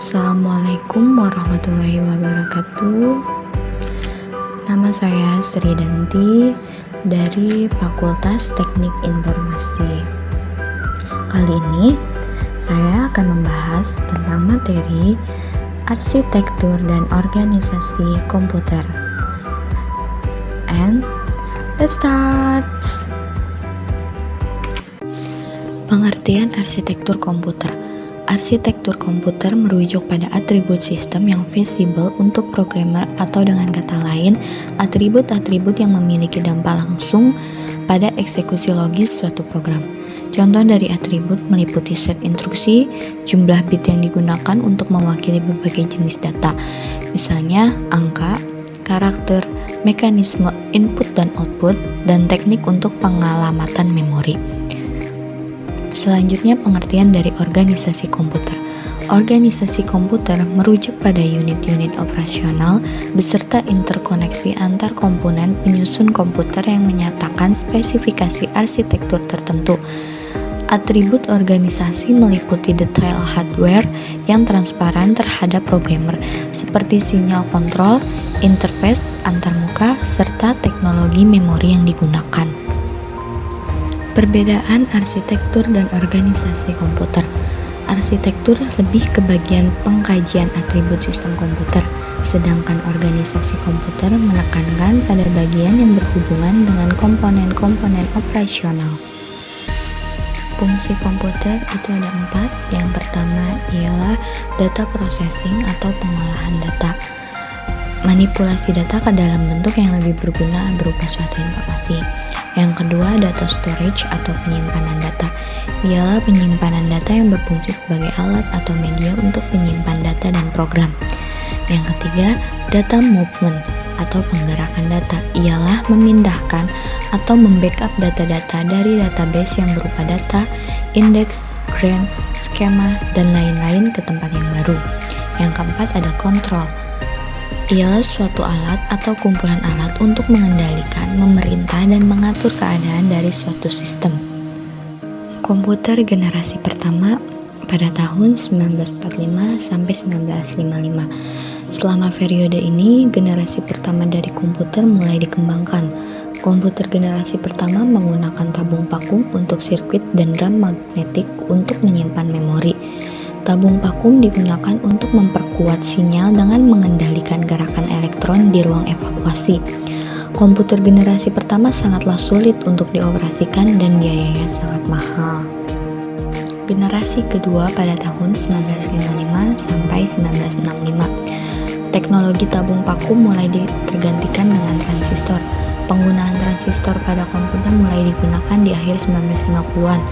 Assalamualaikum warahmatullahi wabarakatuh. Nama saya Sri Danti dari Fakultas Teknik Informasi. Kali ini saya akan membahas tentang materi arsitektur dan organisasi komputer. And let's start. Pengertian arsitektur komputer. Arsitektur komputer merujuk pada atribut sistem yang visible untuk programmer, atau dengan kata lain, atribut-atribut yang memiliki dampak langsung pada eksekusi logis suatu program. Contoh dari atribut meliputi set instruksi, jumlah bit yang digunakan untuk mewakili berbagai jenis data, misalnya angka, karakter, mekanisme input dan output, dan teknik untuk pengalamatan memori. Selanjutnya, pengertian dari organisasi komputer. Organisasi komputer merujuk pada unit-unit operasional beserta interkoneksi antar komponen penyusun komputer yang menyatakan spesifikasi arsitektur tertentu. Atribut organisasi meliputi detail hardware yang transparan terhadap programmer, seperti sinyal kontrol, interface antarmuka, serta teknologi memori yang digunakan. Perbedaan arsitektur dan organisasi komputer. Arsitektur lebih ke bagian pengkajian atribut sistem komputer, sedangkan organisasi komputer menekankan pada bagian yang berhubungan dengan komponen-komponen operasional. Fungsi komputer itu ada 4. Yang pertama ialah data processing atau pengolahan data. Manipulasi data ke dalam bentuk yang lebih berguna berupa suatu informasi. Yang kedua, data storage atau penyimpanan data. Ialah penyimpanan data yang berfungsi sebagai alat atau media untuk penyimpan data dan program. Yang ketiga, data movement atau penggerakan data. Ialah memindahkan atau membackup data-data dari database yang berupa data, indeks, graph, skema, dan lain-lain ke tempat yang baru. Yang keempat, ada kontrol. Ialah suatu alat atau kumpulan alat untuk mengendalikan, memerintah, dan mengatur keadaan dari suatu sistem. Komputer generasi pertama pada tahun 1945 sampai 1955. Selama periode ini, generasi pertama dari komputer mulai dikembangkan. Komputer generasi pertama menggunakan tabung vakum untuk sirkuit dan drum magnetik untuk menyimpan memori. Tabung vakum digunakan untuk memperkuat sinyal dengan mengendalikan gerakan elektron di ruang evakuasi. Komputer generasi pertama sangatlah sulit untuk dioperasikan dan biayanya sangat mahal. Generasi kedua pada tahun 1955 sampai 1965. Teknologi tabung vakum mulai tergantikan dengan transistor. Penggunaan transistor pada komputer mulai digunakan di akhir 1950-an.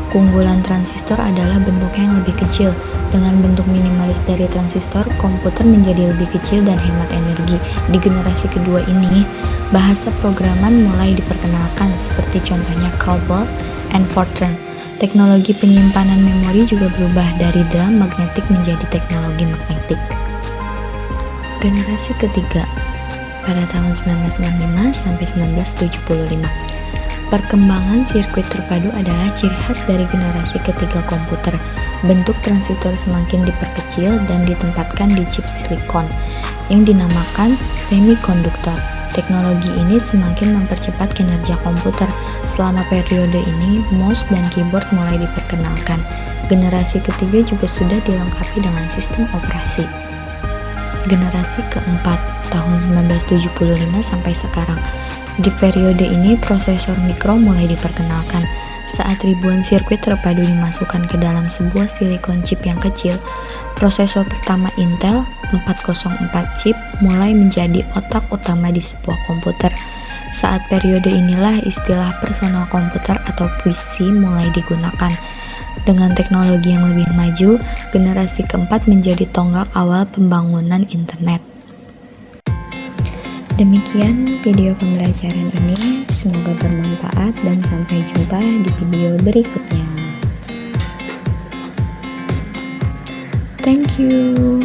Keunggulan transistor adalah bentuknya yang lebih kecil. Dengan bentuk minimalis dari transistor, komputer menjadi lebih kecil dan hemat energi. Di generasi kedua ini, bahasa programan mulai diperkenalkan, seperti contohnya COBOL and Fortran. Teknologi penyimpanan memori juga berubah dari drum magnetik menjadi teknologi magnetik. Generasi ketiga pada tahun 1965 sampai 1975. Perkembangan sirkuit terpadu adalah ciri khas dari generasi ketiga komputer. Bentuk transistor semakin diperkecil dan ditempatkan di chip silikon yang dinamakan semikonduktor. Teknologi ini semakin mempercepat kinerja komputer. Selama periode ini, mouse dan keyboard mulai diperkenalkan. Generasi ketiga juga sudah dilengkapi dengan sistem operasi. Generasi keempat tahun 1975 sampai sekarang. Di periode ini, prosesor mikro mulai diperkenalkan. Saat ribuan sirkuit terpadu dimasukkan ke dalam sebuah silikon chip yang kecil, prosesor pertama Intel 404 chip mulai menjadi otak utama di sebuah komputer. Saat periode inilah istilah personal komputer atau PC mulai digunakan. Dengan teknologi yang lebih maju, generasi keempat menjadi tonggak awal pembangunan internet. Demikian video pembelajaran ini, semoga bermanfaat dan sampai jumpa di video berikutnya. Thank you.